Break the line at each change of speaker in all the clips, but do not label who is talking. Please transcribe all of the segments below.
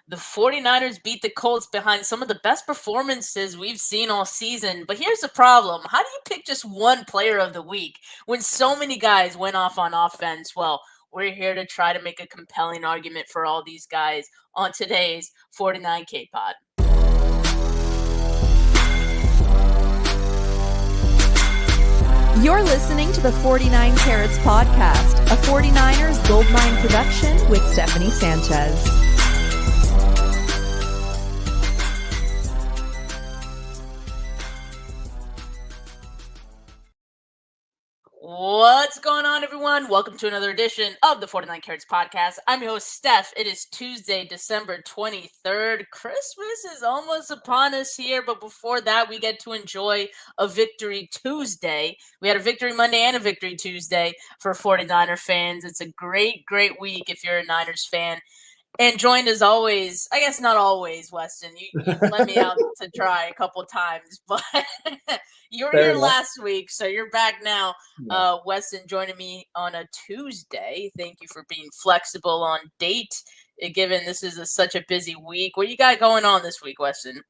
The 49ers beat the Colts behind some of the best performances we've seen all season. But here's the problem. How do you pick just one player of the week when so many guys went off on offense? Well, we're here to try to make a compelling argument for all these guys on today's 49K pod.
You're listening to the 49 Carats podcast, a 49ers Goldmine production with Stephanie Sanchez.
What's going on, everyone? Welcome to another edition of the 49 Carats podcast. I'm your host, Steph. It is Tuesday, December 23rd. Christmas is almost upon us here, but before that, we get to enjoy a Victory Tuesday. We had a Victory Monday and a Victory Tuesday for 49er fans. It's a great week if you're a Niners fan. And joined as always, I guess not always, Weston. You let me out to try a couple times, but you were here last week, so you're back now. Weston joining me on a Tuesday. Thank you for being flexible on date, given this is such a busy week. What you got going on this week, Weston?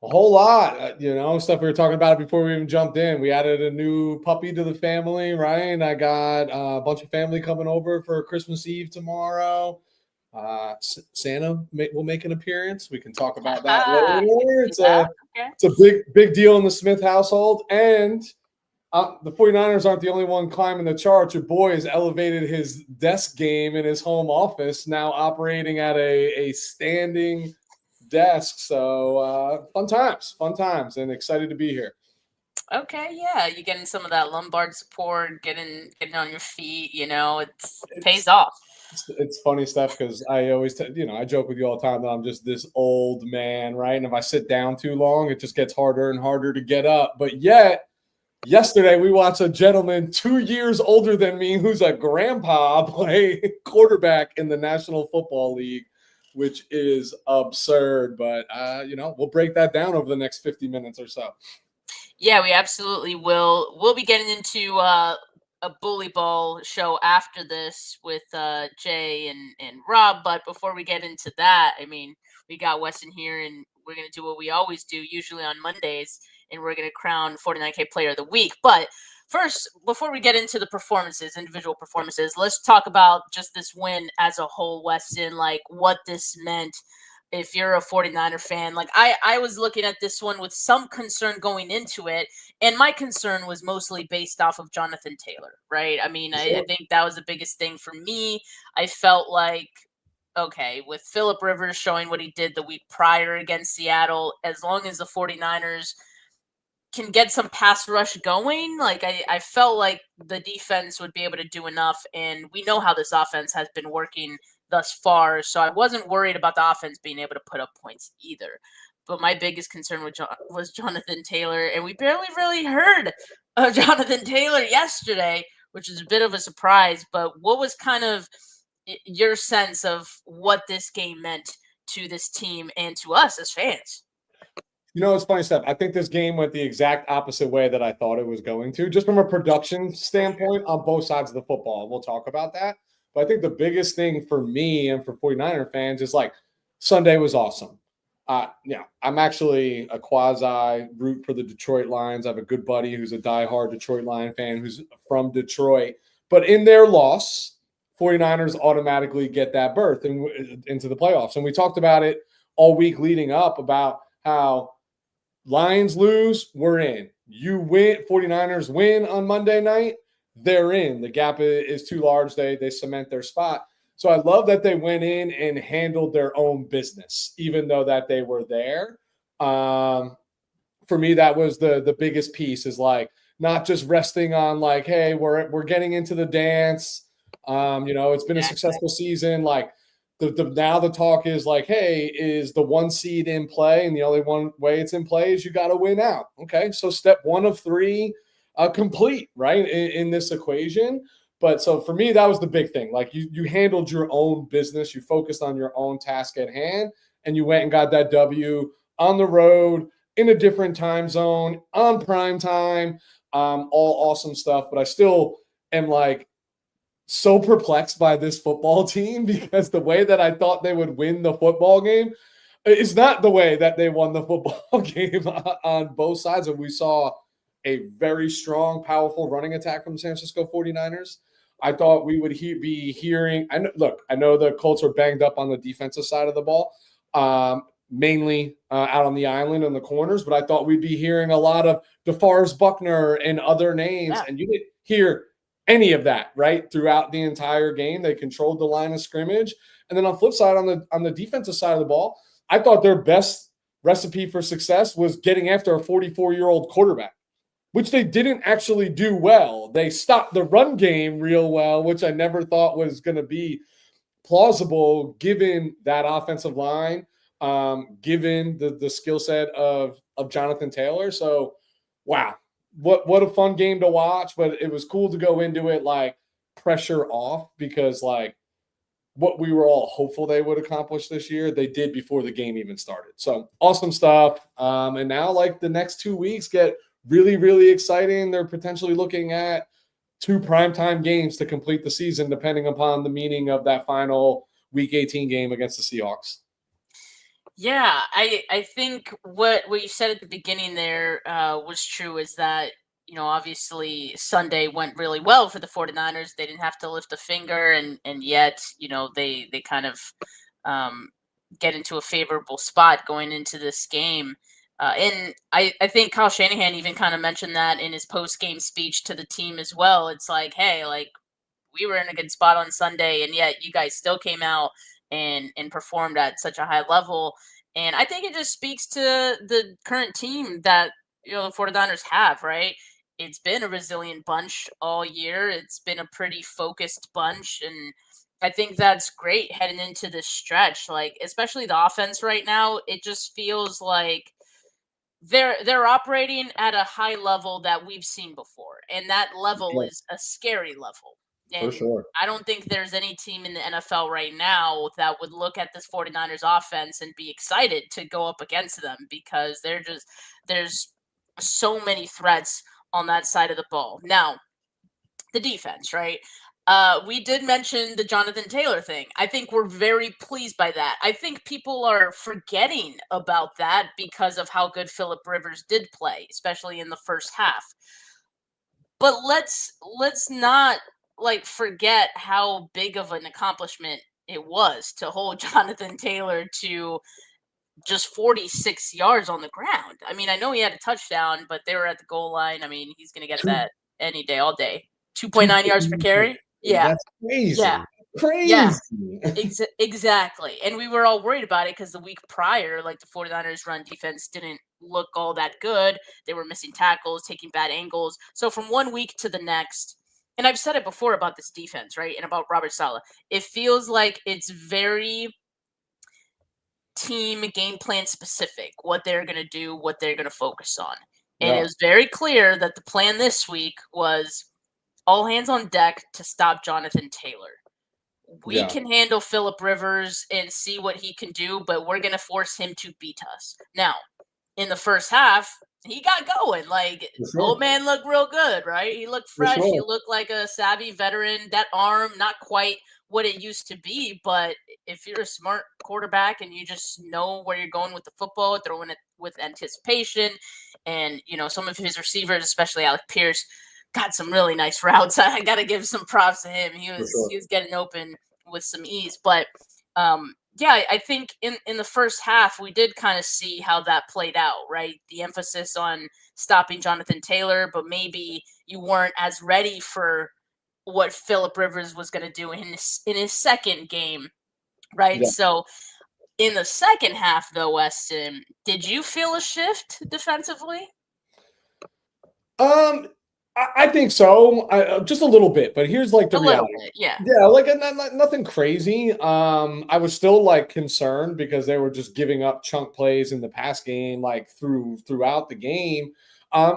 A whole lot, stuff we were talking about before we even jumped in. We added a new puppy to the family, right? And I got a bunch of family coming over for Christmas Eve tomorrow. Santa will make an appearance. We can talk about that later. It's a big deal in the Smith household. And the 49ers aren't the only one climbing the charts. Your boy has elevated his desk game in his home office, now operating at a standing desk. So fun times, and excited to be here.
Okay, yeah, you're getting some of that lumbar support, getting on your feet. It pays off.
It's funny stuff because I always, I joke with you all the time that I'm just this old man, right? And if I sit down too long, it just gets harder and harder to get up. But yet, yesterday we watched a gentleman 2 years older than me who's a grandpa play quarterback in the National Football League, which is absurd. But, we'll break that down over the next 50 minutes or so.
Yeah, we absolutely will. We'll be getting into a bully ball show after this with Jay and Rob. But before we get into that, we got Weston here, and we're going to do what we always do, usually on Mondays, and we're going to crown 49K Player of the Week. But first, before we get into the individual performances, let's talk about just this win as a whole, Weston, like what this meant. If you're a 49er fan, I was looking at this one with some concern going into it, and my concern was mostly based off of Jonathan Taylor, right? Sure. I think that was the biggest thing for me. I felt like, okay, with Phillip Rivers showing what he did the week prior against Seattle, as long as the 49ers can get some pass rush going, I felt like the defense would be able to do enough, and we know how this offense has been working thus far, so I wasn't worried about the offense being able to put up points either. But my biggest concern was Jonathan Taylor, and we barely really heard of Jonathan Taylor yesterday, which is a bit of a surprise. But what was kind of your sense of what this game meant to this team and to us as fans?
It's funny stuff. I think this game went the exact opposite way that I thought it was going to, just from a production standpoint on both sides of the football. We'll talk about that. But I think the biggest thing for me and for 49er fans is Sunday was awesome. I'm actually a quasi root for the Detroit Lions. I have a good buddy who's a diehard Detroit Lion fan who's from Detroit. But in their loss, 49ers automatically get that berth into the playoffs. And we talked about it all week leading up about how Lions lose, we're in. You win, 49ers win on Monday night, they're in. The gap is too large. They cement their spot. So I love that they went in and handled their own business, even though that they were there. For me, that was the biggest piece is not just resting on hey, we're getting into the dance. It's been a successful season. Now the talk is hey, is the 1 seed in play? And the only one way it's in play is you got to win out. Okay, so step 1 of 3 complete, right, in this equation. But so for me, that was the big thing. You handled your own business. You focused on your own task at hand, and you went and got that W on the road in a different time zone on Primetime. All awesome stuff. But I still am so perplexed by this football team because the way that I thought they would win the football game is not the way that they won the football game on both sides. And we saw a very strong, powerful running attack from the San Francisco 49ers. I thought we would be hearing – I know the Colts are banged up on the defensive side of the ball, mainly out on the island and the corners, but I thought we'd be hearing a lot of DeForest Buckner and other names, and you didn't hear any of that, right, throughout the entire game. They controlled the line of scrimmage. And then on the flip side, on the defensive side of the ball, I thought their best recipe for success was getting after a 44-year-old quarterback, which they didn't actually do well. They stopped the run game real well, which I never thought was going to be plausible given that offensive line, given the skill set of Jonathan Taylor. So, wow, what a fun game to watch. But it was cool to go into it like pressure off because like what we were all hopeful they would accomplish this year, they did before the game even started. So awesome stuff. And now like the next 2 weeks get really, really exciting. They're potentially looking at 2 primetime games to complete the season, depending upon the meaning of that final Week 18 game against the Seahawks.
Yeah, I think what you said at the beginning there was true, is that, you know, obviously Sunday went really well for the 49ers. They didn't have to lift a finger, and yet, you know, they kind of get into a favorable spot going into this game. And I think Kyle Shanahan even kind of mentioned that in his post-game speech to the team as well. It's like, hey, like, we were in a good spot on Sunday, and yet you guys still came out and performed at such a high level. And I think it just speaks to the current team that, you know, the 49ers have, right? It's been a resilient bunch all year. It's been a pretty focused bunch, and I think that's great heading into this stretch. Like, especially the offense right now, it just feels like they're operating at a high level that we've seen before, and that level is a scary level. And
For sure.
I don't think there's any team in the NFL right now that would look at this 49ers offense and be excited to go up against them, because there's so many threats on that side of the ball. Now, the defense, right? We did mention the Jonathan Taylor thing. I think we're very pleased by that. I think people are forgetting about that because of how good Phillip Rivers did play, especially in the first half. But let's not like forget how big of an accomplishment it was to hold Jonathan Taylor to just 46 yards on the ground. I mean, I know he had a touchdown, but they were at the goal line. I mean, he's going to get that any day, all day. 2.9 yards per carry. Yeah.
That's crazy.
Yeah.
Crazy.
Yeah. Exactly. And we were all worried about it because the week prior, like, the 49ers run defense didn't look all that good. They were missing tackles, taking bad angles. So from one week to the next, and I've said it before about this defense, right? And about Robert Saleh, it feels like it's very team game plan specific, what they're going to do, what they're going to focus on. And it was very clear that the plan this week was all hands on deck to stop Jonathan Taylor. We can handle Phillip Rivers and see what he can do, but we're going to force him to beat us. Now, in the first half, he got going. Like, old man looked real good, right? He looked fresh. He looked like a savvy veteran. That arm, not quite what it used to be, but if you're a smart quarterback and you just know where you're going with the football, throwing it with anticipation, and, you know, some of his receivers, especially Alec Pierce, got some really nice routes. I got to give some props to him. He was getting open with some ease. But, yeah, I think in the first half, we did kind of see how that played out, right? The emphasis on stopping Jonathan Taylor, but maybe you weren't as ready for what Phillip Rivers was going to do in his second game, right? Yeah. So in the second half, though, Weston, did you feel a shift defensively?
I think so, just a little bit, but here's like the reality.
Yeah,
like nothing crazy. I was still like concerned because they were just giving up chunk plays in the pass game, like throughout the game.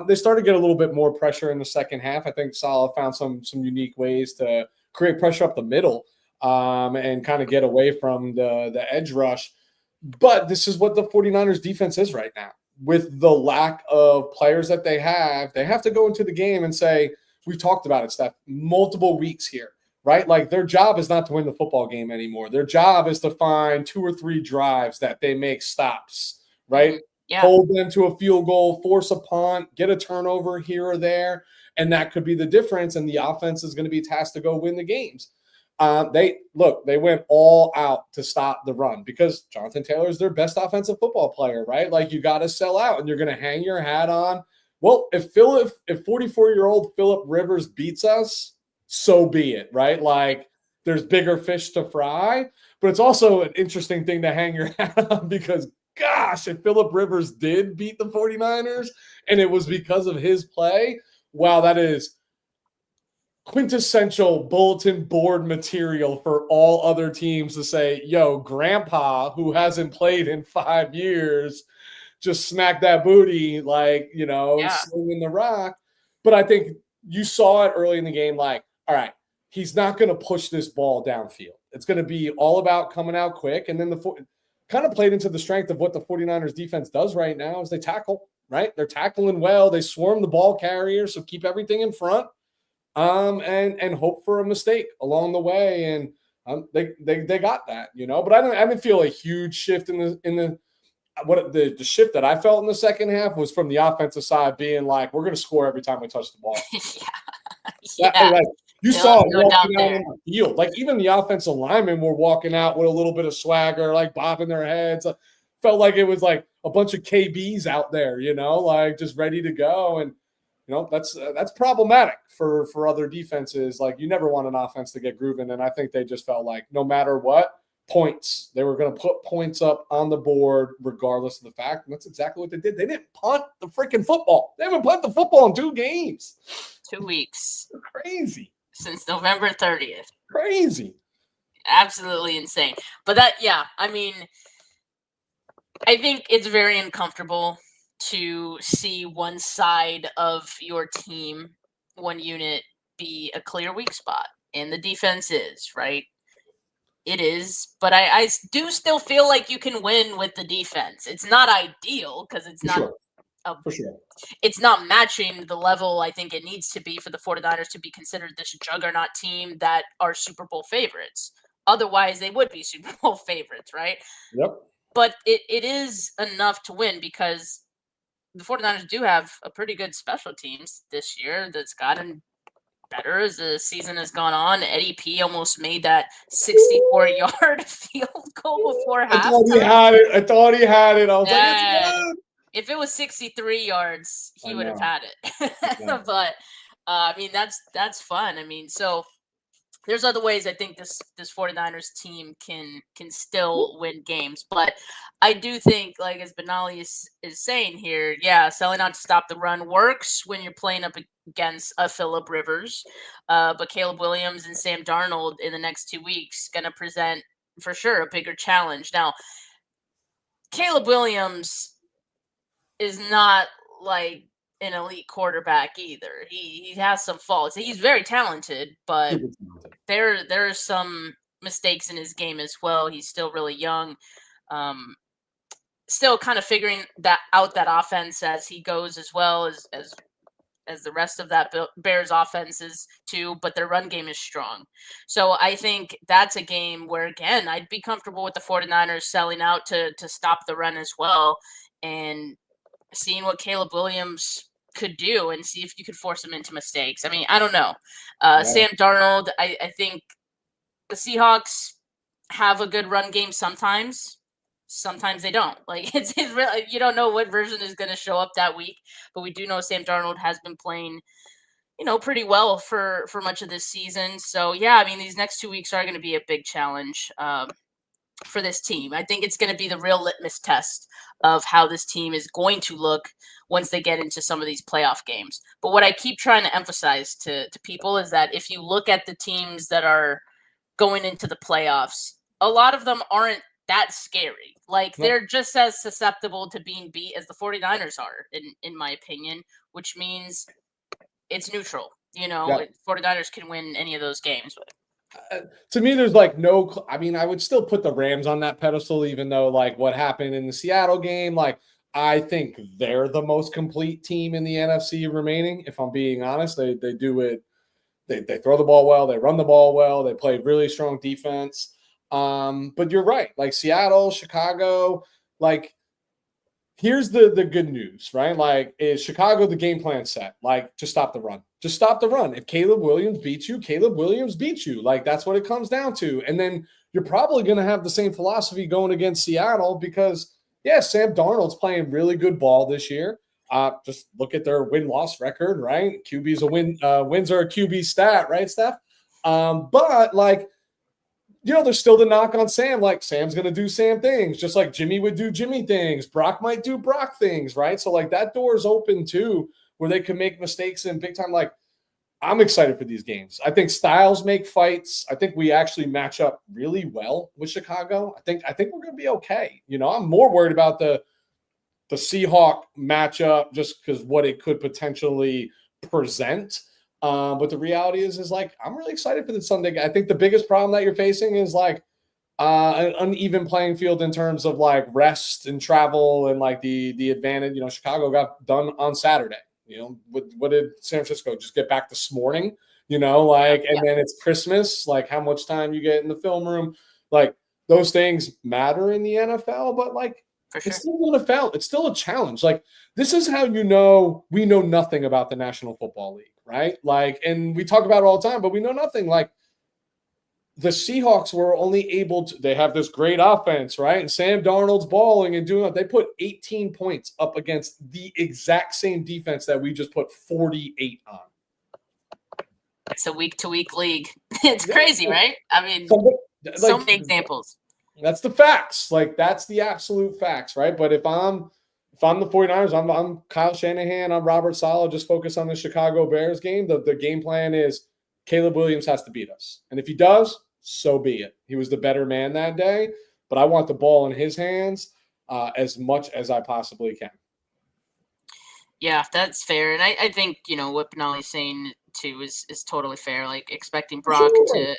They started to get a little bit more pressure in the second half. I think Saleh found some unique ways to create pressure up the middle, and kind of get away from the edge rush. But this is what the 49ers defense is right now. With the lack of players that they have to go into the game and say, we've talked about it, Steph, multiple weeks here. right? Like their job is not to win the football game anymore. Their job is to find 2 or 3 drives that they make stops, right?
Yeah.
Hold them to a field goal, force a punt, get a turnover here or there, and that could be the difference. And the offense is going to be tasked to go win the games. They went all out to stop the run because Jonathan Taylor is their best offensive football player, right? Like you got to sell out and you're going to hang your hat on. Well, if 44-year-old Phillip Rivers beats us, so be it, right? Like there's bigger fish to fry, but it's also an interesting thing to hang your hat on because gosh, if Phillip Rivers did beat the 49ers and it was because of his play, wow, that is quintessential bulletin board material for all other teams to say, yo, grandpa who hasn't played in 5 years just smacked that booty like, slinging the rock. But I think you saw it early in the game, like, all right, he's not going to push this ball downfield. It's going to be all about coming out quick. And then kind of played into the strength of what the 49ers defense does right now is they tackle, right? They're tackling well. They swarm the ball carrier, so keep everything in front. And hope for a mistake along the way, and they got that, But I didn't feel a huge shift in the shift that I felt in the second half was from the offensive side being like, we're going to score every time we touch the ball. You saw it walking out on the field, like even the offensive linemen were walking out with a little bit of swagger, like bobbing their heads. Felt like it was like a bunch of KBs out there, like just ready to go and. That's problematic for other defenses. Like you never want an offense to get grooving. And I think they just felt like no matter what, points, they were going to put points up on the board regardless of the fact. And that's exactly what they did. They didn't punt the freaking football. They haven't punted the football in 2 games.
2 weeks.
Crazy.
Since November 30th.
Crazy.
Absolutely insane. But I think it's very uncomfortable to see one side of your team, one unit, be a clear weak spot. And the defense is, right? It is. But I do still feel like you can win with the defense. It's not ideal because it's not
for sure.
It's not matching the level I think it needs to be for the 49ers to be considered this juggernaut team that are Super Bowl favorites. Otherwise, they would be Super Bowl favorites, right?
Yep.
But it is enough to win because the 49ers do have a pretty good special teams this year that's gotten better as the season has gone on. Eddie P almost made that 64-yard field goal before halftime.
I thought he had it. I was like, it's good.
If it was 63 yards, he would have had it. Yeah. But, that's fun. So there's other ways I think this 49ers team can still win games. But I do think, like as Benali is saying here, selling out to stop the run works when you're playing up against a Phillip Rivers. But Caleb Williams and Sam Darnold in the next 2 weeks going to present, for sure, a bigger challenge. Now, Caleb Williams is not like an elite quarterback either. He has some faults. He's very talented, but there are some mistakes in his game as well. He's still really young. Still kind of figuring that offense as he goes, as well as the rest of that Bears offense is too, but their run game is strong. So I think that's a game where, again, I'd be comfortable with the 49ers selling out to stop the run as well and seeing what Caleb Williams could do and see if you could force him into mistakes. I don't know. Sam Darnold, I think the Seahawks have a good run game sometimes. Sometimes they don't. Like it's really, you don't know what version is going to show up that week, but we do know Sam Darnold has been playing, pretty well for much of this season. So these next 2 weeks are going to be a big challenge for this team. I think it's going to be the real litmus test of how this team is going to look once they get into some of these playoff games. But what I keep trying to emphasize to people is that if you look at the teams that are going into the playoffs, a lot of them aren't that scary. Like they're just as susceptible to being beat as the 49ers are, in my opinion, which means it's neutral. 49ers can win any of those games.
To me, there's like no, I would still put the Rams on that pedestal, even though like what happened in the Seattle game, like I think they're the most complete team in the NFC remaining. If I'm being honest, they do it They throw the ball well. They run the ball well. They play really strong defense. But you're right. Like Seattle, Chicago, like here's the good news, right? Like, is Chicago the game plan set? Like, just stop the run. Just stop the run. If Caleb Williams beats you, Caleb Williams beats you. Like, that's what it comes down to. And then you're probably going to have the same philosophy going against Seattle because, yeah, Sam Darnold's playing really good ball this year. Just look at their win-loss record, right? QB's a win. Wins are a QB stat, right, Steph? But, like, there's still the knock on Sam. Like, Sam's going to do Sam things, just like Jimmy would do Jimmy things. Brock might do Brock things, right? So, like, that door is open, too, where they can make mistakes in big time. Like, I'm excited for these games. I think styles make fights. I think we actually match up really well with Chicago. I think we're going to be okay. I'm more worried about the Seahawk matchup just because what it could potentially present. But the reality is like, I'm really excited for the Sunday game. I think the biggest problem that you're facing is like an uneven playing field in terms of like rest and travel and like the advantage. Chicago got done on Saturday. What did San Francisco just get back this morning? And then it's Christmas. Like how much time you get in the film room, like those things matter in the NFL. But like, it's still NFL. It's still a challenge. Like this is how we know nothing about the National Football League, right? Like, and we talk about it all the time, but we know nothing. Like the Seahawks were only able to. They have this great offense, right? And Sam Darnold's balling and doing that. They put 18 points up against the exact same defense that we just put 48 on.
It's a week-to-week league. It's crazy, right? I mean, so many examples.
That's the facts. Like that's the absolute facts, right? But if I'm the 49ers, I'm Kyle Shanahan, I'm Robert Saleh, just focus on the Chicago Bears game. The game plan is Caleb Williams has to beat us. And if he does, so be it. He was the better man that day, but I want the ball in his hands as much as I possibly can.
Yeah, that's fair. And I think, what Benali's saying too is totally fair. Like expecting Brock to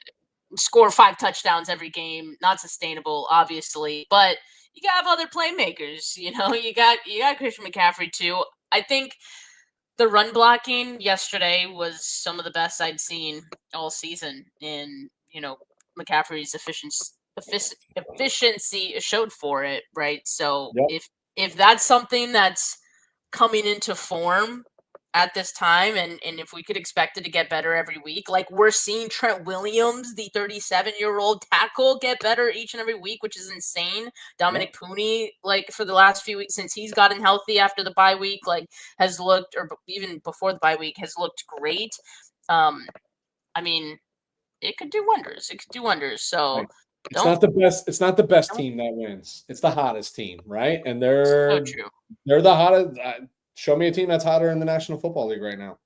score 5 touchdowns every game, not sustainable, obviously, but you gotta have other playmakers. You got Christian McCaffrey too. I think the run blocking yesterday was some of the best I'd seen all season, and McCaffrey's efficiency showed for it, right? So if that's something that's coming into form at this time, and if we could expect it to get better every week, like we're seeing Trent Williams, the 37-year-old tackle, get better each and every week, which is insane. Dominic Purdy, like for the last few weeks since he's gotten healthy after the bye week, like has looked, or even before the bye week, has looked great. I mean, it could do wonders. So
it's not the best. It's not the best team that wins. It's the hottest team, right? And they're the hottest. Show me a team that's hotter in the National Football League right now.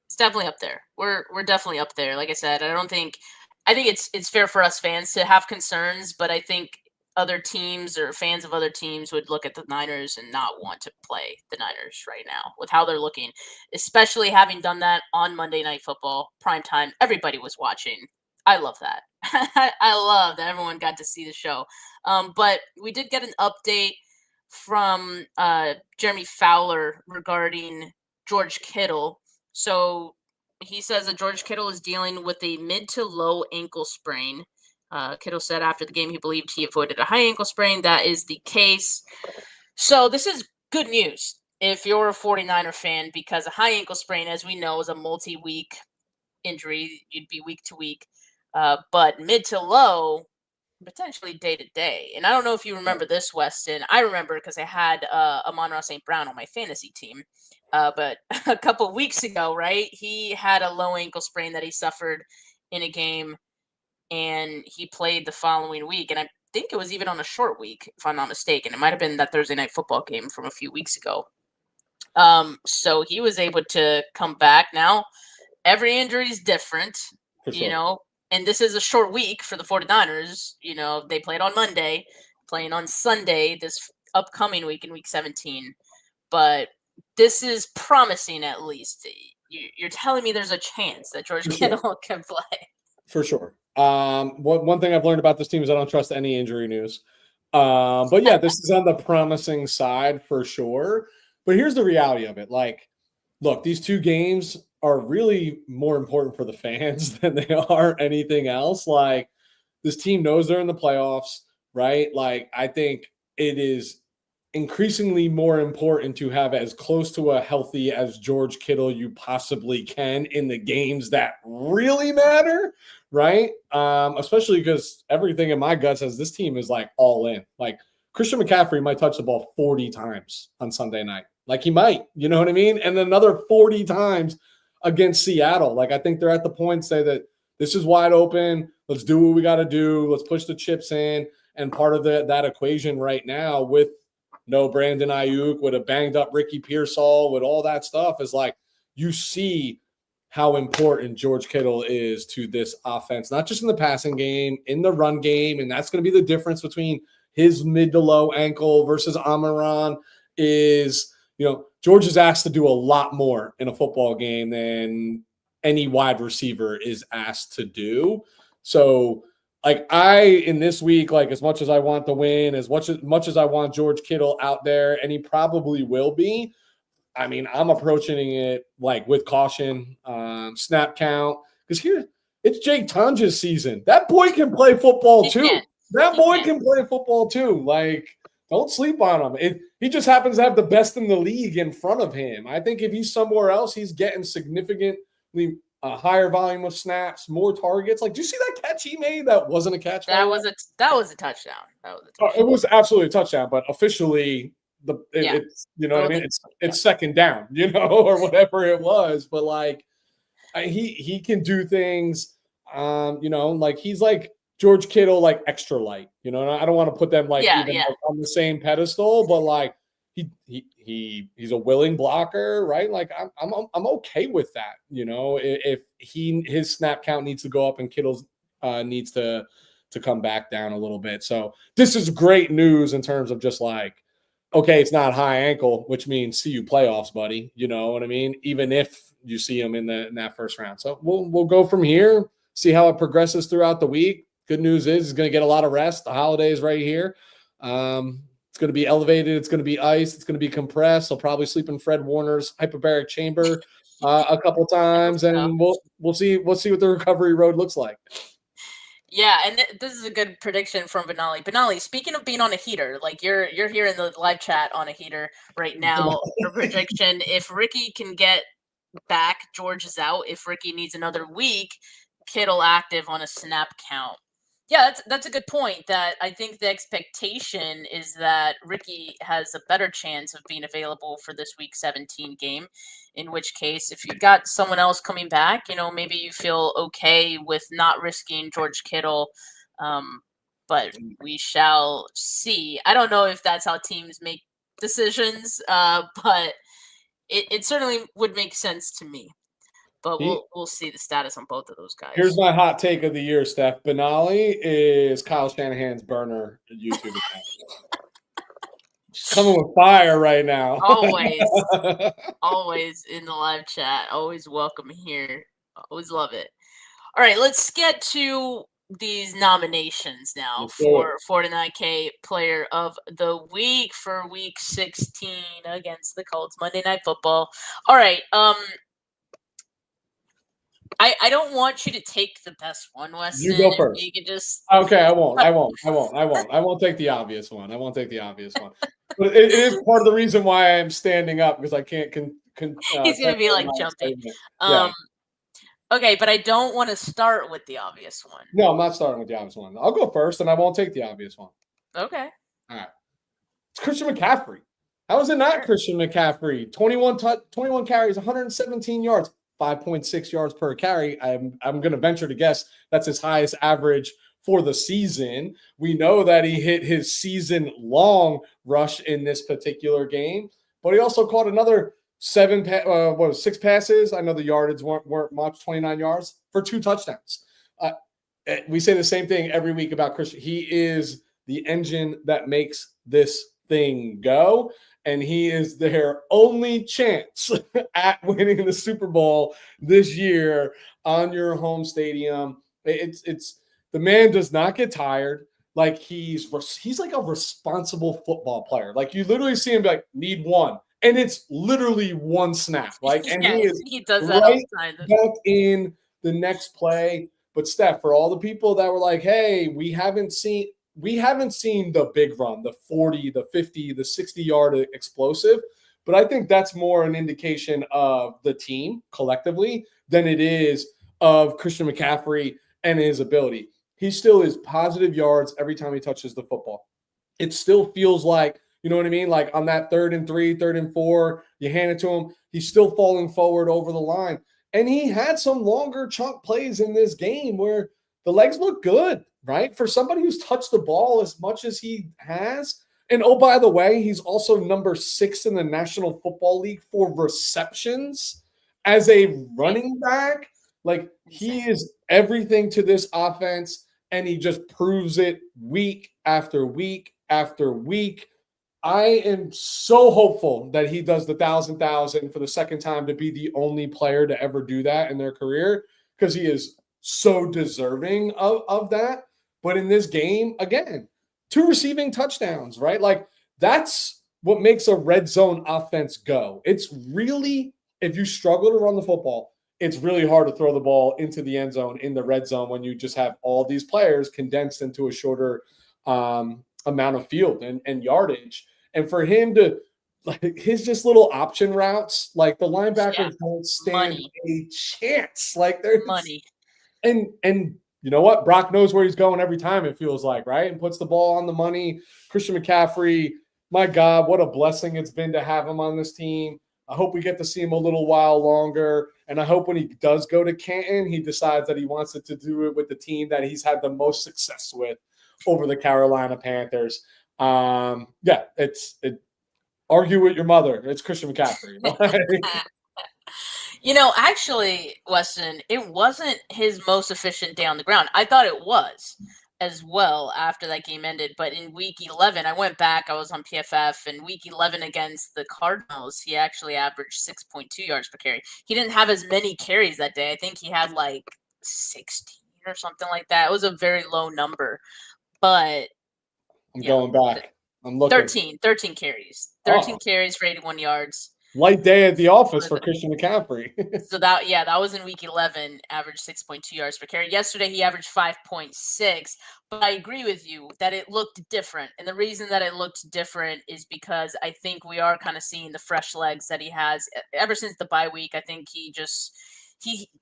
It's definitely up there. We're definitely up there. Like I said, I think it's fair for us fans to have concerns, but I think other teams or fans of other teams would look at the Niners and not want to play the Niners right now with how they're looking, especially having done that on Monday Night Football, primetime. Everybody was watching. I love that. I love that everyone got to see the show. But we did get an update from Jeremy Fowler regarding George Kittle. So he says that George Kittle is dealing with a mid to low ankle sprain. Kittle said after the game he believed he avoided a high ankle sprain. That is the case. So this is good news if you're a 49er fan, because a high ankle sprain, as we know, is a multi-week injury. You'd be week to week. But mid to low, potentially day to day. And I don't know if you remember this, Weston. I remember because I had Amon-Ra St. Brown on my fantasy team. But a couple weeks ago, right, he had a low ankle sprain that he suffered in a game, and he played the following week. And I think it was even on a short week, if I'm not mistaken. It might have been that Thursday Night Football game from a few weeks ago. So he was able to come back. Now, every injury is different, and this is a short week for the 49ers. They played on Monday, playing on Sunday this upcoming week in week 17. But this is promising, at least. You're telling me there's a chance that George Kittle can play.
For sure. One thing I've learned about this team is I don't trust any injury news. But yeah, this is on the promising side for sure. But here's the reality of it. Like, look, these 2 games are really more important for the fans than they are anything else. Like, this team knows they're in the playoffs, right? Like, I think it is increasingly more important to have as close to a healthy as George Kittle you possibly can in the games that really matter, right? Especially because everything in my gut says this team is like all in. Like, Christian McCaffrey might touch the ball 40 times on Sunday night. Like, he might, you know what I mean? And another 40 times against Seattle. Like, I think they're at the point say that this is wide open. Let's do what we got to do. Let's push the chips in. And part of that equation right now with no Brandon Ayuk, with a banged up Ricky Pearsall, with all that stuff is like, you see how important George Kittle is to this offense, not just in the passing game, in the run game. And that's going to be the difference between his mid to low ankle versus Amaron is, George is asked to do a lot more in a football game than any wide receiver is asked to do. So, like, in this week, like, as much as I want the win, as much as I want George Kittle out there, and he probably will be, I mean, I'm approaching it like with caution, snap count, because here it's Jake Tonja's season. That boy can play football too. That boy can play football too. Like, don't sleep on him. He just happens to have the best in the league in front of him. I think if he's somewhere else, he's getting significantly higher volume of snaps, more targets. Like, do you see that catch he made? That wasn't a catch.
That was a touchdown.
It was absolutely a touchdown, but officially, it's you know what I mean. It's second down, or whatever it was. But like, he can do things. Like, he's like George Kittle, like extra light. And I don't want to put them like on the same pedestal, but like he's a willing blocker, right? Like, I'm okay with that. If his snap count needs to go up and Kittle's needs to come back down a little bit. So this is great news in terms of just like, okay, it's not high ankle, which means see you playoffs, buddy. You know what I mean? Even if you see him in that first round. So we'll go from here, see how it progresses throughout the week. Good news is he's going to get a lot of rest. The holidays right here. It's going to be elevated. It's going to be ice. It's going to be compressed. He'll probably sleep in Fred Warner's hyperbaric chamber a couple times, and we'll see what the recovery road looks like.
Yeah, and this is a good prediction from Benali. Benali, speaking of being on a heater, like you're here in the live chat on a heater right now. Your prediction: if Ricky can get back, George is out. If Ricky needs another week, Kittle active on a snap count. Yeah, that's a good point. That I think the expectation is that Ricky has a better chance of being available for this Week 17 game. In which case, if you got someone else coming back, maybe you feel okay with not risking George Kittle. But we shall see. I don't know if that's how teams make decisions, but it certainly would make sense to me. But we'll see the status on both of those guys.
Here's my hot take of the year, Steph. Benali is Kyle Shanahan's burner YouTube account. Coming with fire right now.
Always in the live chat. Always welcome here. Always love it. All right, let's get to these nominations now for 49K Player of the Week for Week 16 against the Colts, Monday Night Football. All right, I don't want you to take the best one, Weston.
You go first.
You can just
okay. I won't take the obvious one. But it is part of the reason why I am standing up, because I can't.
He's gonna be like jumping. Okay, but I don't want to start with the obvious one.
No, I'm not starting with the obvious one. I'll go first, and I won't take the obvious one.
Okay.
All right. It's Christian McCaffrey. How is it not Christian McCaffrey? 21 carries, 117 yards. 5.6 yards per carry. I'm going to venture to guess that's his highest average for the season. We know that he hit his season-long rush in this particular game, but he also caught another 6 passes. I know the yardage weren't much, 29 yards for 2 touchdowns. We say the same thing every week about Christian. He is the engine that makes this thing go. And he is their only chance at winning the Super Bowl this year on your home stadium. It's the man does not get tired. Like, he's like a responsible football player. Like, you literally see him be like, need one, And it's literally one snap. And he
Yes,
is
he does that all the time.
back in the next play. But Steph, for all the people that were like, hey, we haven't seen the big run, the 40, the 50, the 60-yard explosive. But I think that's more an indication of the team collectively than it is of Christian McCaffrey and his ability. He still is positive yards every time he touches the football. It still feels like, you know what I mean? Like on that 3rd and 3, 3rd and 4, you hand it to him. He's still falling forward over the line. And he had some longer chunk plays in this game where the legs look good, right? For somebody who's touched the ball as much as he has. And oh, by the way, he's also number 6 in the National Football League for receptions as a running back. Like, he is everything to this offense, and he just proves it week after week after week. I am so hopeful that he does the 1,000 for the second time to be the only player to ever do that in their career, because he is so deserving of that. But in this game, again, 2 receiving touchdowns, right? Like, that's what makes a red zone offense go. It's really, if you struggle to run the football, it's really hard to throw the ball into the end zone in the red zone when you just have all these players condensed into a shorter amount of field and yardage. And for him to, like, his just little option routes, like the linebackers don't stand a chance. Like, there's
money.
And you know what? Brock knows where he's going every time, it feels like, right? And puts the ball on the money. Christian McCaffrey, my God, what a blessing it's been to have him on this team. I hope we get to see him a little while longer. And I hope when he does go to Canton, he decides that he wants to do it with the team that he's had the most success with over the Carolina Panthers. Argue with your mother. It's Christian McCaffrey.
Actually, Weston, it wasn't his most efficient day on the ground. I thought it was as well after that game ended. But in week 11, I went back. I was on PFF. And week 11 against the Cardinals, he actually averaged 6.2 yards per carry. He didn't have as many carries that day. I think he had like 16 or something like that. It was a very low number. But
I'm going back. I'm looking.
13 carries. 13 carries for 81 yards.
Light day at the office for Christian McCaffrey.
So that was in week 11, averaged 6.2 yards per carry. Yesterday, he averaged 5.6. But I agree with you that it looked different. And the reason that it looked different is because I think we are kind of seeing the fresh legs that he has ever since the bye week. I think he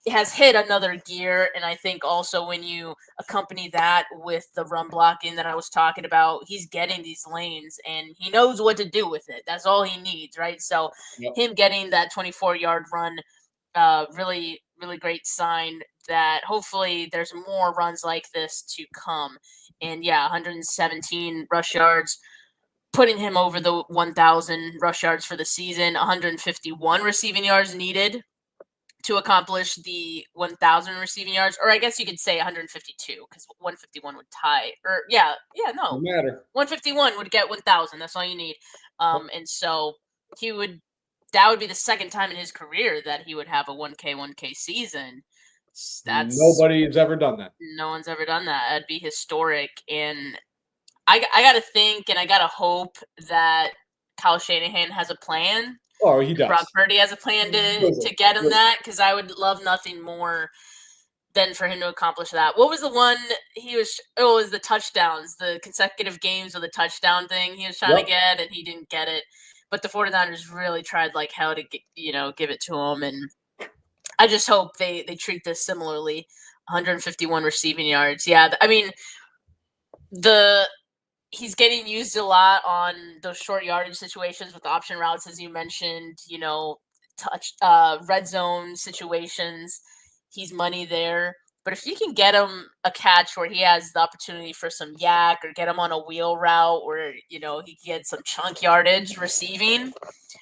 has hit another gear. And I think also when you accompany that with the run blocking that I was talking about, he's getting these lanes and he knows what to do with it. That's all he needs, right? So him getting that 24-yard run, really, really great sign that hopefully there's more runs like this to come. And 117 rush yards, putting him over the 1,000 rush yards for the season, 151 receiving yards needed to accomplish the 1,000 receiving yards, or I guess you could say 152 because 151 would tie. Or no
matter.
151 would get 1,000. That's all you need. And so that would be the second time in his career that he would have a 1K season.
Nobody's ever done that.
No one's ever done that. That'd be historic. And I got to think and I got to hope that Kyle Shanahan has a plan.
Oh, he does.
Brock Purdy has a plan to get him that, because I would love nothing more than for him to accomplish that. What was the one it was the touchdowns, the consecutive games with the touchdown thing he was trying to get, and he didn't get it. But the 49ers really tried like hell to give it to him, and I just hope they treat this similarly. 151 receiving yards. Yeah, I mean, he's getting used a lot on those short yardage situations with option routes, as you mentioned, red zone situations. He's money there. But if you can get him a catch where he has the opportunity for some yak, or get him on a wheel route where, he can get some chunk yardage receiving,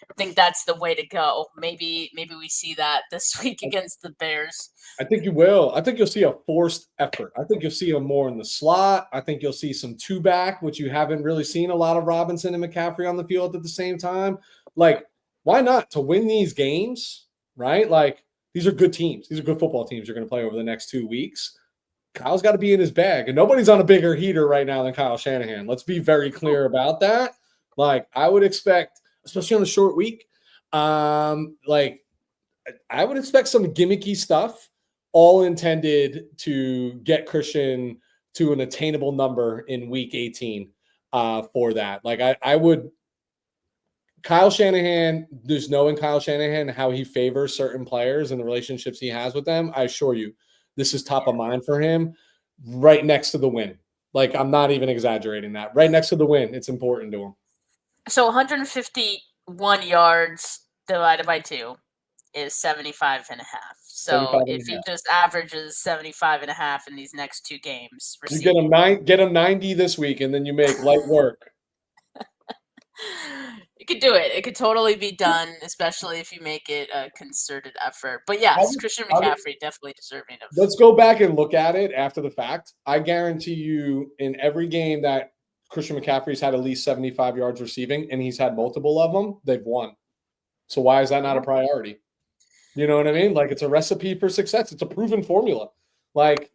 I think that's the way to go. Maybe we see that this week against the Bears.
I think you will. I think you'll see a forced effort. I think you'll see him more in the slot. I think you'll see some two-back, which you haven't really seen a lot of Robinson and McCaffrey on the field at the same time. Like, why not? To win these games, right? Like, these are good teams. These are good football teams you're going to play over the next 2 weeks. Kyle's got to be in his bag. And nobody's on a bigger heater right now than Kyle Shanahan. Let's be very clear about that. Like, I would expect, especially on the short week, Like I would expect some gimmicky stuff, all intended to get Christian to an attainable number in week 18 for that. Like I would Kyle Shanahan, there's knowing Kyle Shanahan, how he favors certain players and the relationships he has with them. I assure you, this is top of mind for him, right next to the win. Like, I'm not even exaggerating that. Right next to the win, it's important to him.
So 151 yards divided by 2 is 75 and a half. So if he just averages 75 and a half in these next 2 games,
you get him 90 this week, and then you make light work.
You could do it. It could totally be done, especially if you make it a concerted effort. But yes, Christian McCaffrey definitely deserving of.
Let's go back and look at it after the fact. I guarantee you, in every game that Christian McCaffrey's had at least 75 yards receiving, and he's had multiple of them, they've won. So why is that not a priority? You know what I mean? Like, it's a recipe for success. It's a proven formula. Like,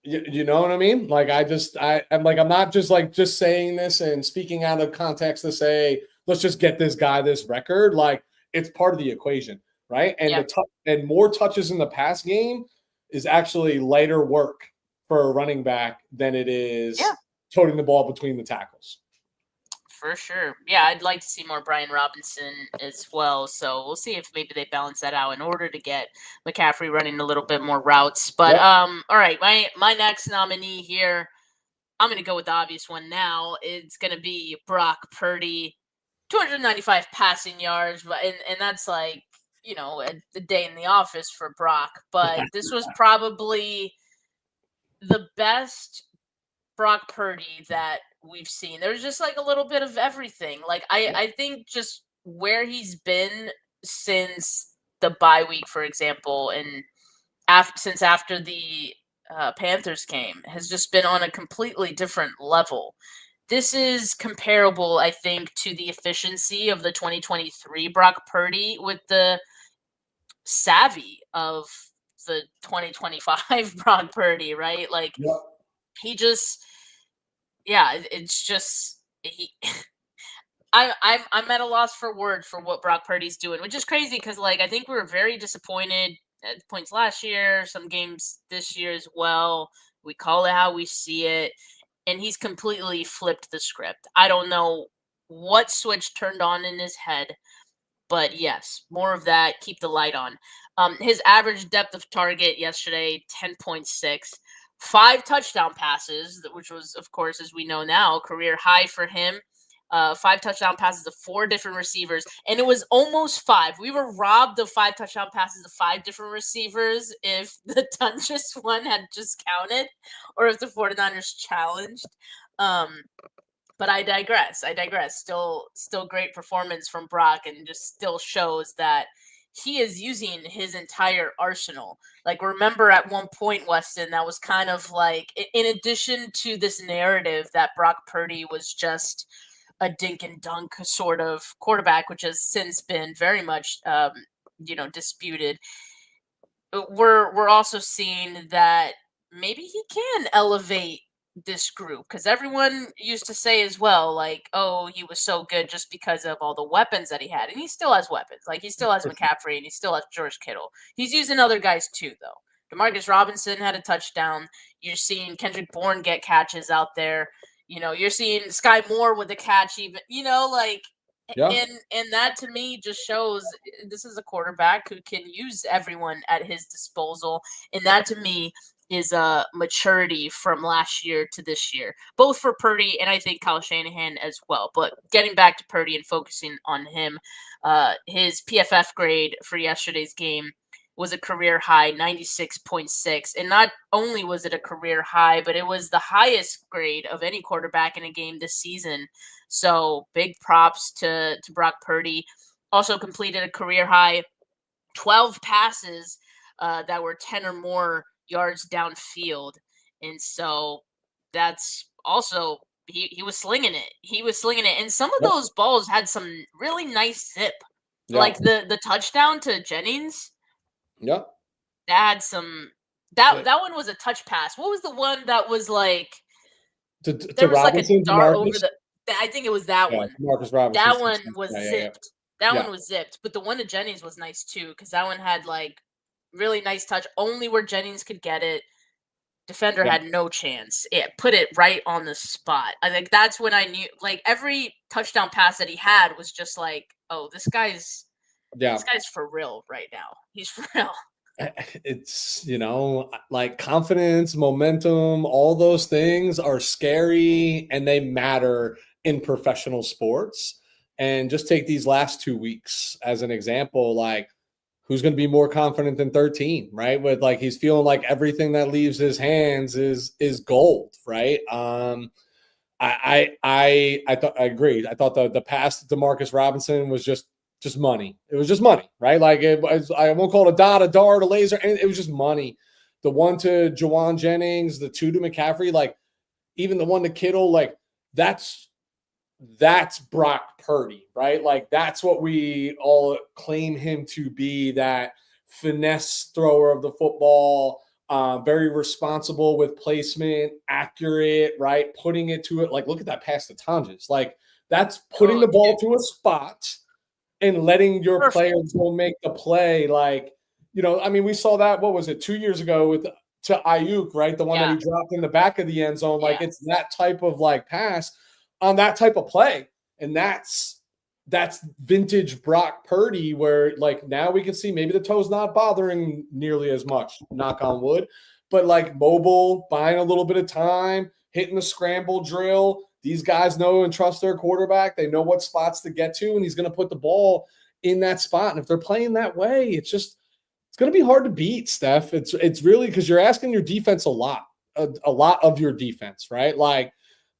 you know what I mean? Like, I'm not just saying this and speaking out of context to say, let's just get this guy this record. Like, it's part of the equation, right? And and more touches in the pass game is actually lighter work for a running back than it is toting the ball between the tackles.
For sure. Yeah, I'd like to see more Brian Robinson as well. So we'll see if maybe they balance that out in order to get McCaffrey running a little bit more routes. But all right, my next nominee here, I'm going to go with the obvious one now. It's going to be Brock Purdy, 295 passing yards, and that's like, you know, a day in the office for Brock. But this was probably the best Brock Purdy that we've seen. There's just like a little bit of everything. Like I think just where he's been since the bye week, for example, and since after the Panthers game, has just been on a completely different level. This is comparable, I think, to the efficiency of the 2023 Brock Purdy with the savvy of the 2025 Brock Purdy, right? Like he just, it's just I'm at a loss for words for what Brock Purdy's doing, which is crazy because like I think we were very disappointed at points last year, some games this year as well. We call it how we see it, and he's completely flipped the script. I don't know what switch turned on in his head, but yes, more of that. Keep the light on. His average depth of target yesterday, 10.6. 5 touchdown passes, which was, of course, as we know now, career high for him. 5 touchdown passes to 4 different receivers, and it was almost 5. We were robbed of 5 touchdown passes to 5 different receivers if the Dungeons one had just counted, or if the 49ers challenged. But I digress. Still great performance from Brock, and just still shows that he is using his entire arsenal. Like, remember at one point, Weston, that was kind of like, in addition to this narrative that Brock Purdy was just a dink and dunk sort of quarterback, which has since been very much, disputed. We're also seeing that maybe he can elevate this group, because everyone used to say as well, like, oh, he was so good just because of all the weapons that he had, and he still has weapons. Like, he still has McCaffrey, and he still has George Kittle. He's using other guys too, though. Demarcus Robinson had a touchdown. You're seeing Kendrick Bourne get catches out there. You know, you're seeing Sky Moore with a catch, even. You know, like, and that to me just shows this is a quarterback who can use everyone at his disposal, and that to me is a maturity from last year to this year, both for Purdy and I think Kyle Shanahan as well. But getting back to Purdy and focusing on him, his PFF grade for yesterday's game was a career high, 96.6. And not only was it a career high, but it was the highest grade of any quarterback in a game this season. So big props to Brock Purdy. Also completed a career high 12 passes that were 10 or more yards downfield. And so that's also, he was slinging it. And some of those balls had some really nice zip. Like the touchdown to Jennings.
Yeah.
That had some, that one was a touch pass. What was the one that was like,
there was Robinson,
like a dart over the, I think it was that one.
Marcus Robinson.
That one was zipped. That
Yeah.
one was zipped, but the one to Jennings was nice too because that one had like really nice touch, only where Jennings could get it. Defender
Yeah.
had no chance. It put it right on the spot. I think that's when I knew. Like every touchdown pass that he had was just like, oh, this guy's for real right now. He's for real.
It's, like confidence, momentum, all those things are scary and they matter in professional sports. And just take these last 2 weeks as an example, like who's going to be more confident than 13, right? With like he's feeling like everything that leaves his hands is gold, right? I thought I agreed. I thought the pass to Demarcus Robinson was just money. It was just money, right? Like I won't call it a dot, a dart, a laser. And it was just money. The one to Jawan Jennings, the two to McCaffrey, like even the one to Kittle, like that's Brock Purdy, right? Like that's what we all claim him to be, that finesse thrower of the football, very responsible with placement, accurate, right? Putting it to it. Like, look at that pass to Tonjes. Like that's putting the ball to a spot and letting your players go make the play. Like, I mean, we saw that, what was it, 2 years ago to Ayuk, right? The one that he dropped in the back of the end zone. Like it's that type of like pass on that type of play. And that's vintage Brock Purdy, where like now we can see maybe the toe's not bothering nearly as much, knock on wood, but like mobile, buying a little bit of time, hitting the scramble drill. These guys know and trust their quarterback. They know what spots to get to, and he's going to put the ball in that spot. And if they're playing that way, it's going to be hard to beat, Steph. It's really because you're asking your defense a lot of your defense, right? Like,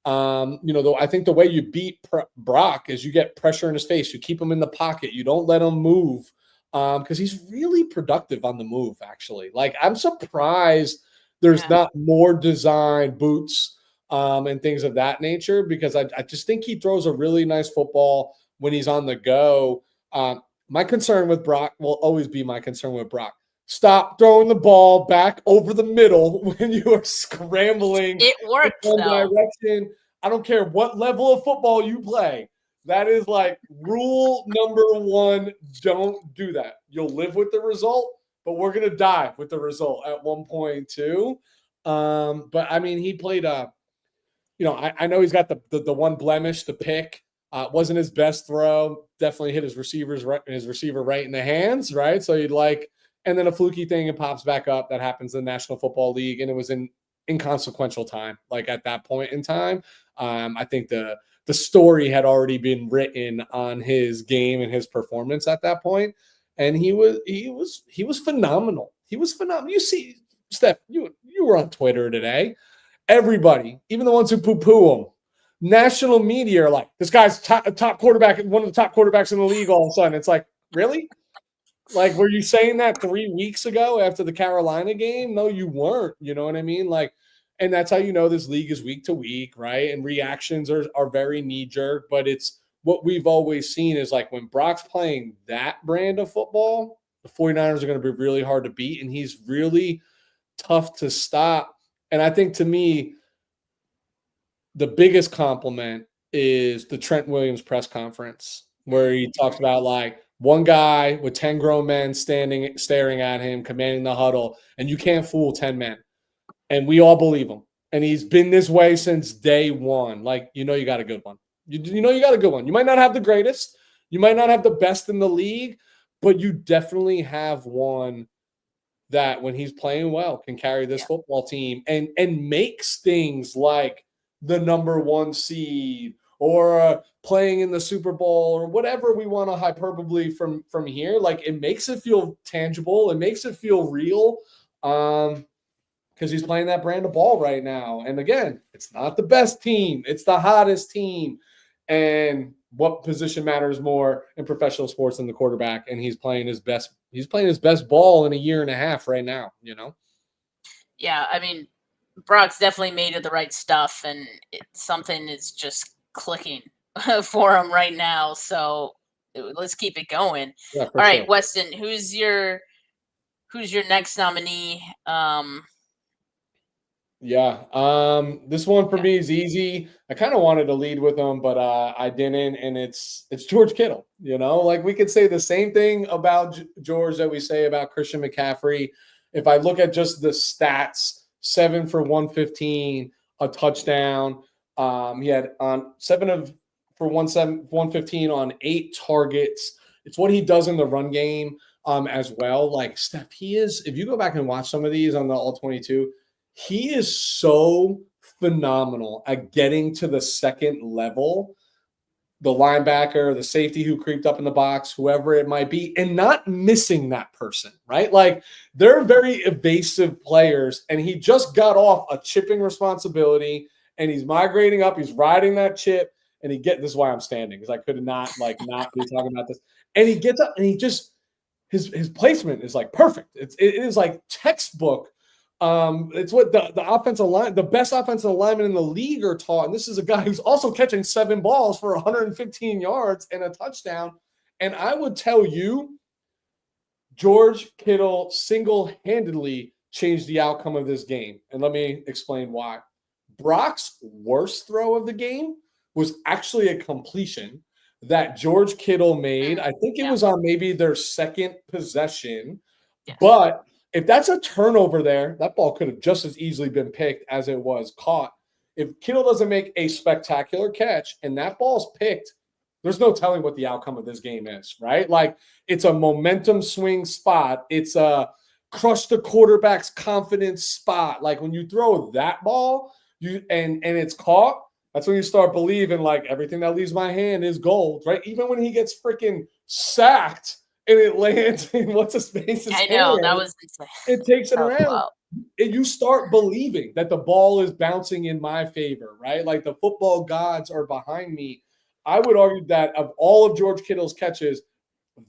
though I think the way you beat Brock is you get pressure in his face. You keep him in the pocket. You don't let him move because he's really productive on the move, actually. Like, I'm surprised there's not more design boots and things of that nature, because I just think he throws a really nice football when he's on the go. My concern with Brock will always be my concern with Brock. Stop throwing the ball back over the middle when you are scrambling.
It worked,
in one
though.
direction. I don't care what level of football you play. That is like rule number one. Don't do that. You'll live with the result, but we're going to die with the result at one point too. But I mean, he played I know he's got the one blemish, the pick. Wasn't his best throw. Definitely hit his receiver right in the hands, right? So you'd like, and then a fluky thing, it pops back up. That happens in the National Football League, and it was in inconsequential time. Like at that point in time, I think the story had already been written on his game and his performance at that point, and he was phenomenal. He was phenomenal. You see, Steph, you were on Twitter today. Everybody, even the ones who poo-poo him, national media are like, this guy's top quarterback, one of the top quarterbacks in the league all of a sudden. It's like, really? Like, were you saying that 3 weeks ago after the Carolina game? No, you weren't. You know what I mean? Like, and that's how you know this league is week to week, right? And reactions are very knee-jerk, but it's what we've always seen is like when Brock's playing that brand of football, the 49ers are going to be really hard to beat, and he's really tough to stop. And I think, to me, the biggest compliment is the Trent Williams press conference, where he talks about like one guy with 10 grown men staring at him, commanding the huddle, and you can't fool 10 men. And we all believe him. And he's been this way since day one. Like, you got a good one. You got a good one. You might not have the greatest. You might not have the best in the league, but you definitely have one that when he's playing well can carry this football team and makes things like the number one seed or playing in the Super Bowl or whatever we want to hyperbole from here. Like, it makes it feel tangible. It makes it feel real because he's playing that brand of ball right now. And again, it's not the best team. It's the hottest team. And what position matters more in professional sports than the quarterback? And he's playing his best. He's playing his best ball in a year and a half right now,
Yeah, I mean, Brock's definitely made of the right stuff, and something is just clicking for him right now. So let's keep it going.
Yeah,
all right,
sure.
Weston, who's your next nominee?
Yeah. This one for me is easy. I kind of wanted to lead with him, but I didn't, and it's George Kittle. Like we could say the same thing about George that we say about Christian McCaffrey. If I look at just the stats, 7 for 115, a touchdown. He had on 115 on 8 targets. It's what he does in the run game as well. Like Steph, he is. If you go back and watch some of these on the All 22. He is so phenomenal at getting to the second level, the linebacker, the safety who creeped up in the box, whoever it might be, and not missing that person, right? Like they're very evasive players, and he just got off a chipping responsibility, and he's migrating up. He's riding that chip, and this is why I'm standing because I could not be talking about this. And he gets up, and he just his placement is like perfect. It is like textbook. It's what the offensive line, the best offensive linemen in the league are taught. And this is a guy who's also catching 7 balls for 115 yards and a touchdown. And I would tell you, George Kittle single-handedly changed the outcome of this game. And let me explain why. Brock's worst throw of the game was actually a completion that George Kittle made. I think it was on maybe their second possession. Yes. But if that's a turnover there, that ball could have just as easily been picked as it was caught. If Kittle doesn't make a spectacular catch and that ball's picked, there's no telling what the outcome of this game is, right? Like it's a momentum swing spot. It's a crush the quarterback's confidence spot. Like when you throw that ball, and it's caught, that's when you start believing like everything that leaves my hand is gold, right? Even when he gets freaking sacked and it lands in what's his face's hand.
I know, that was insane.
It takes it around. And you start believing that the ball is bouncing in my favor, right? Like the football gods are behind me. I would argue that of all of George Kittle's catches,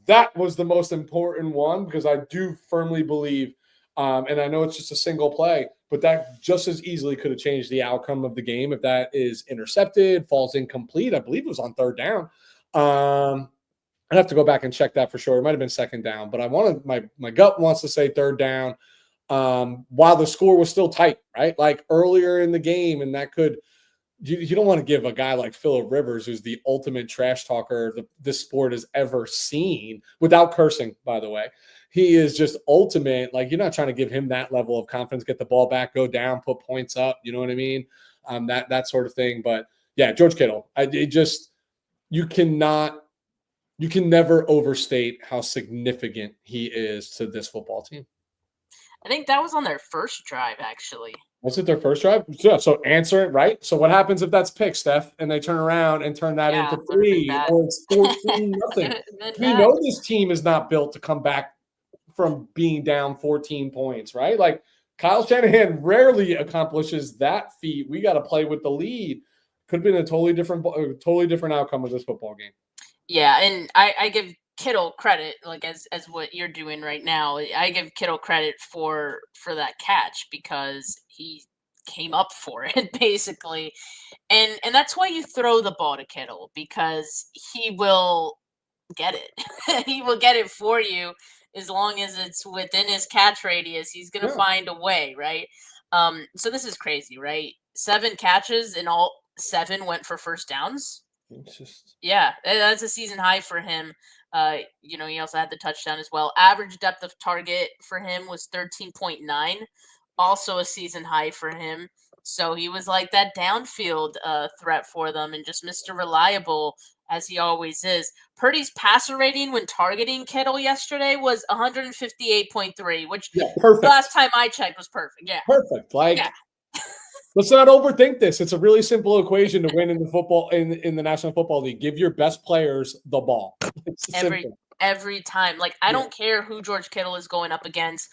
that was the most important one because I do firmly believe, and I know it's just a single play, but that just as easily could have changed the outcome of the game if that is intercepted, falls incomplete. I believe it was on 3rd down. I'd have to go back and check that for sure. It might have been 2nd down, but I wanted my gut wants to say 3rd down while the score was still tight, right? Like earlier in the game, and that could you don't want to give a guy like Phillip Rivers, who's the ultimate trash talker this sport has ever seen, without cursing, by the way. He is just ultimate. Like you're not trying to give him that level of confidence, get the ball back, go down, put points up. You know what I mean? That sort of thing. But yeah, George Kittle. You can never overstate how significant he is to this football team.
I think that was on their first drive, actually.
Was it their first drive? Yeah, so answer it, right? So what happens if that's picked, Steph, and they turn around and turn that into 3 or it's 14-0? We know this team is not built to come back from being down 14 points, right? Like Kyle Shanahan rarely accomplishes that feat. We got to play with the lead. Could have been a totally different outcome of this football game.
Yeah, and I give Kittle credit, like as what you're doing right now. I give Kittle credit for that catch because he came up for it basically, and that's why you throw the ball to Kittle, because he will get it. He will get it for you as long as it's within his catch radius. He's gonna find a way, right? So this is crazy, right? 7 catches and all 7 went for first downs. Yeah, that's a season high for him. He also had the touchdown as well. Average depth of target for him was 13.9, also a season high for him. So he was like that downfield threat for them and just Mr. Reliable as he always is. Purdy's passer rating when targeting Kittle yesterday was 158.3, which
perfect.
Last time I checked was perfect. Yeah,
perfect. Let's not overthink this. It's a really simple equation to win in the football in the National Football League. Give your best players the ball.
Every time. Like I don't care who George Kittle is going up against.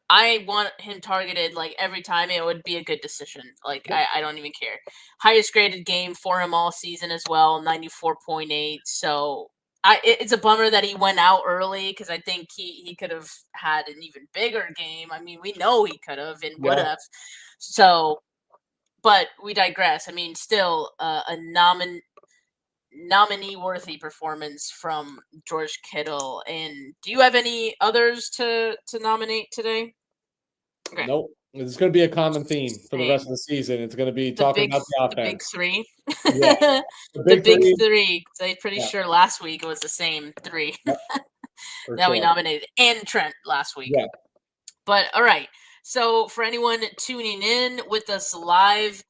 I want him targeted like every time. It would be a good decision. Like I don't even care. Highest graded game for him all season as well, 94.8. So it's a bummer that he went out early because I think he could have had an even bigger game. I mean, we know he could have and would have. So. But we digress. I mean, still a nominee-worthy performance from George Kittle. And do you have any others to nominate today?
Okay. Nope. It's going to be a common theme for the rest of the season. It's going to be talking about the
the big
offense.
three.
Yeah, the
The
big
big
three.
three. 'Cause I'm pretty
Yeah,
sure last week it was the same three
yep, for
that we
sure.
nominated, and Trent last week.
Yeah,
But all right. So for anyone tuning in with us live,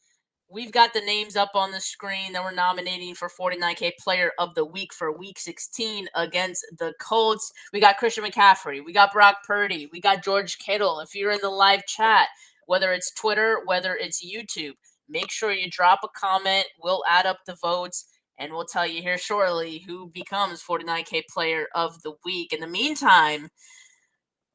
we've got the names up on the screen that we're nominating for 49K Player of the Week for Week 16 against the Colts. We got Christian McCaffrey. We got Brock Purdy. We got George Kittle. If you're in the live chat, whether it's Twitter, whether it's YouTube, make sure you drop a comment. We'll add up the votes, and we'll tell you here shortly who becomes 49K Player of the Week. In the meantime,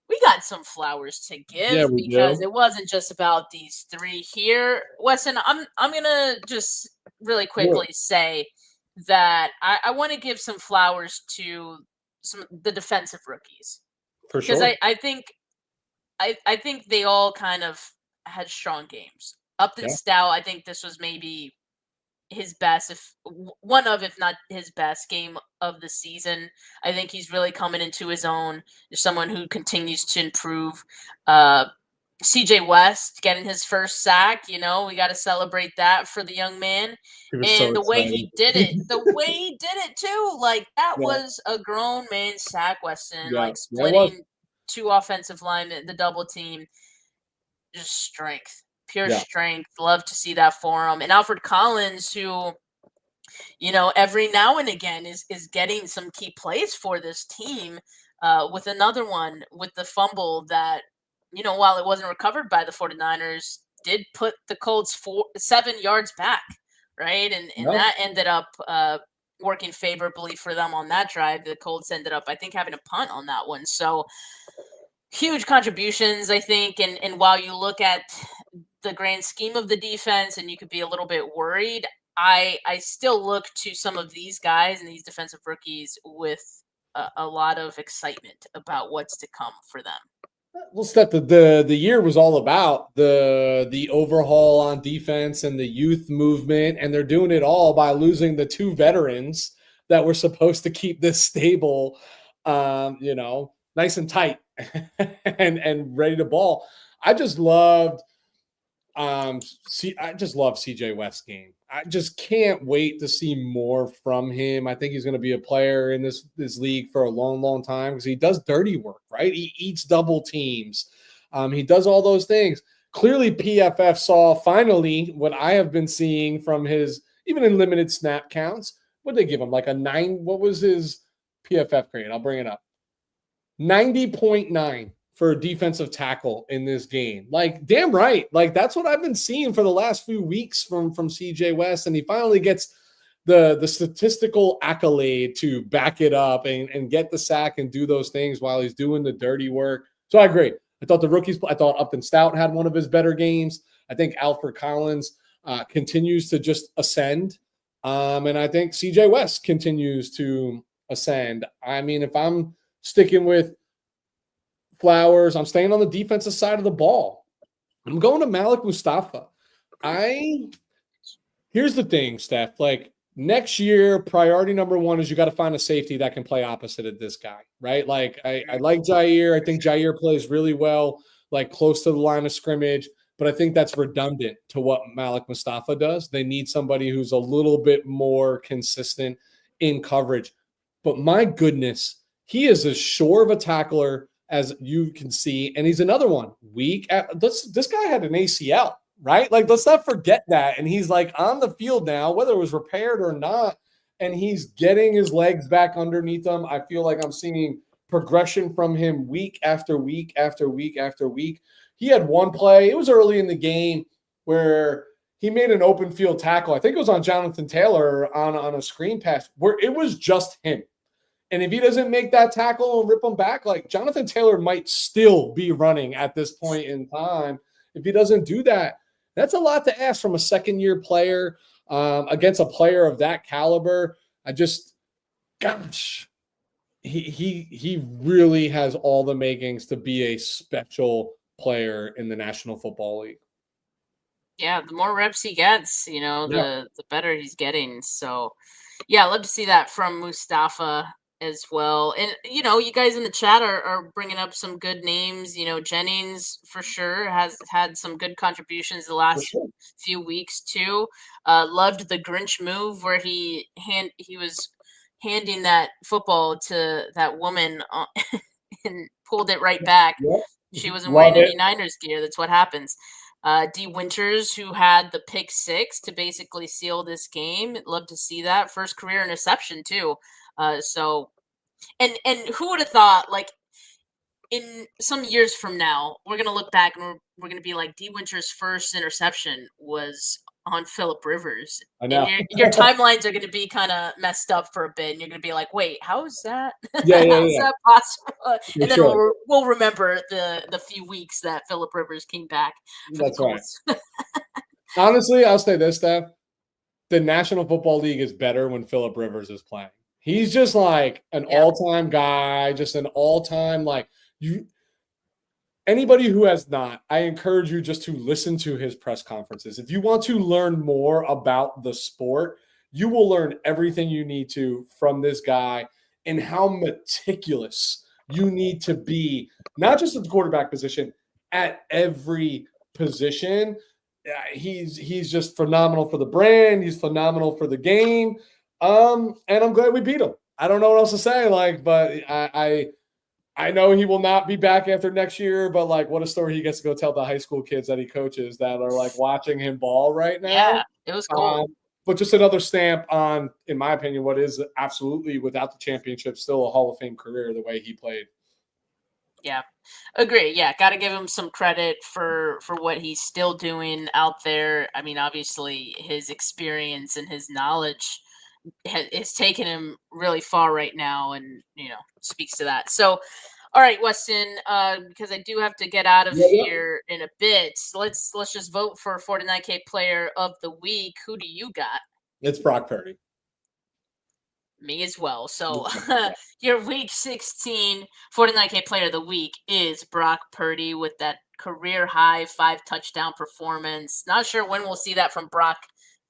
we got some flowers to
yeah,
give
we
because
do.
it wasn't just about these three here. Weston, I'm gonna just really
Do
quickly
it
say that I want to give some flowers to the defensive rookies
for
because
sure.
I think they all kind of had strong games. Upton
Yeah,
Stout, I think this was maybe his best, if one of, if not his best game of the season. I think he's really coming into his own. There's someone who continues to improve. Uh, CJ West getting his first sack, we got to celebrate that for the young man.
he was so
And
excited.
the way he did it too, like that
Yeah,
was a grown man sack, Weston,
yeah,
like
yeah, it was.
splitting two offensive linemen, the double team, just strength, pure
Yeah,
strength. Love to see that for him. And Alfred Collins, who every now and again is getting some key plays for this team. With another one with the fumble that, while it wasn't recovered by the 49ers, did put the Colts 7 yards back, right? And
no,
that ended up working favorably for them on that drive. The Colts ended up, I think, having a punt on that one. So huge contributions, I think. And while you look at the grand scheme of the defense and you could be a little bit worried, I still look to some of these guys and these defensive rookies with a lot of excitement about what's to come for them.
well, Steph, the year was all about the overhaul on defense and the youth movement, and they're doing it all by losing the two veterans that were supposed to keep this stable, nice and tight and ready to ball. I just loved I just love CJ West's game. I just can't wait to see more from him. I think he's going to be a player in this league for a long, long time because he does dirty work, right? He eats double teams. He does all those things. Clearly, PFF saw finally what I have been seeing from his, even in limited snap counts. What did they give him? Like a 9? What was his PFF grade? I'll bring it up. 90.9 for a defensive tackle in this game. Like, damn right. Like, that's what I've been seeing for the last few weeks from CJ West. And he finally gets the statistical accolade to back it up and get the sack and do those things while he's doing the dirty work. So I agree. I thought Upton Stout had one of his better games. I think Alfred Collins continues to just ascend. And I think CJ West continues to ascend. I mean, if I'm sticking with Flowers, I'm staying on the defensive side of the ball. I'm going to Malik Mustafa. Here's the thing, Steph. Like, next year, priority number one is you got to find a safety that can play opposite of this guy, right? Like, I like Jair. I think Jair plays really well, like close to the line of scrimmage, but I think that's redundant to what Malik Mustafa does. They need somebody who's a little bit more consistent in coverage. But my goodness, he is as sure of a tackler as you can see. And he's another one. This guy had an ACL, right? Like, let's not forget that. And he's like on the field now, whether it was repaired or not, and he's getting his legs back underneath him. I feel like I'm seeing progression from him week after week after week after week. He had one play, it was early in the game, where he made an open field tackle. I think it was on Jonathan Taylor on a screen pass where it was just him. And if he doesn't make that tackle and rip him back, like, Jonathan Taylor might still be running at this point in time. If he doesn't do that, that's a lot to ask from a second-year player against a player of that caliber. He really has all the makings to be a special player in the National Football League.
Yeah, the more reps he gets,
Yeah.
the better he's getting. So, yeah, I'd love to see that from Mustafa. as well. And, you guys in the chat are bringing up some good names. Jennings for sure has had some good contributions the
For
last
sure.
few weeks too. Loved the Grinch move where he was handing that football to that woman and pulled it right back.
Yep.
She wasn't
Love
wearing
it.
any Niners gear. That's what happens. D. Winters, who had the pick six to basically seal this game. Love to see that. First career interception, too. And who would have thought, like, in some years from now, we're going to look back and we're going to be like, D. Winters' first interception was on Phillip Rivers.
I know.
And your timelines are going to be kind of messed up for a bit. And you're going to be like, wait, how is that?
Yeah.
How is that possible? And then
sure.
we'll remember the few weeks that Phillip Rivers came back for
That's
the Colts.
right. Honestly, I'll say this, Steph. The National Football League is better when Phillip Rivers is playing. He's just like an all-time guy, just an all-time, like, anybody who has not, I encourage you just to listen to his press conferences. If you want to learn more about the sport, you will learn everything you need to from this guy and how meticulous you need to be, not just at the quarterback position, at every position. He's just phenomenal for the brand. He's phenomenal for the game. And I'm glad we beat him. I don't know what else to say. But I know he will not be back after next year, but what a story he gets to go tell the high school kids that he coaches that are watching him ball right now.
Yeah, it was cool.
But just another stamp on, in my opinion, what is absolutely, without the championship, still a Hall of Fame career, the way he played.
Yeah, agree. Yeah, got to give him some credit for what he's still doing out there. I mean, obviously, his experience and his knowledge has taken him really far right now, and speaks to that. So, all right, Weston, because I do have to get out of here in a bit. So let's just vote for 49K Player of the Week. Who do you got?
It's Brock Purdy.
Me as well. So your week 16 49K Player of the Week is Brock Purdy with that career high 5-touchdown performance. Not sure when we'll see that from Brock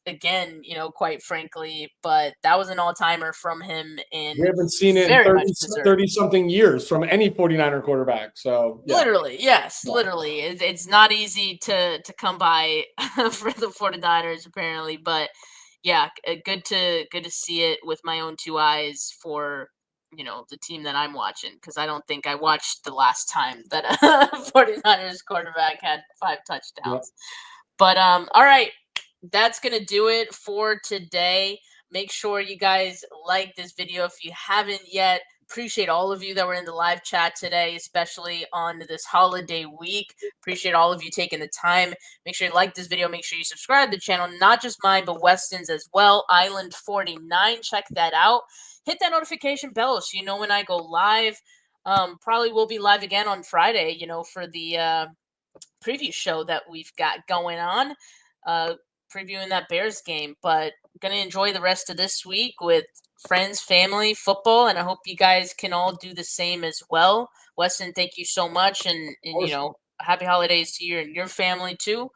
again, quite frankly, but that was an all-timer from him. And
we haven't seen it in 30-something years from any 49er quarterback. So
yeah. Literally, yes, literally. It's not easy to come by for the 49ers, apparently, but yeah, good to see it with my own two eyes for the team that I'm watching, because I don't think I watched the last time that a 49ers quarterback had 5 touchdowns. Yep. But all right, that's gonna do it for today. Make sure you guys like this video if you haven't yet. Appreciate all of you that were in the live chat today, especially on this holiday week. Appreciate all of you taking the time. Make sure you like this video. Make sure you subscribe to the channel, not just mine, but Weston's as well. Island 49, check that out. Hit that notification bell so you know when I go live. Probably will be live again on Friday, for the preview show that we've got going on, previewing that Bears game. But going to enjoy the rest of this week with friends, family, football, and I hope you guys can all do the same as well. Weston, thank you so much, and happy holidays to you and your family too.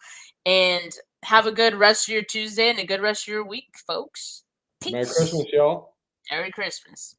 And have a good rest of your Tuesday and a good rest of your week, folks. Peace.
Merry Christmas, y'all.
Merry Christmas.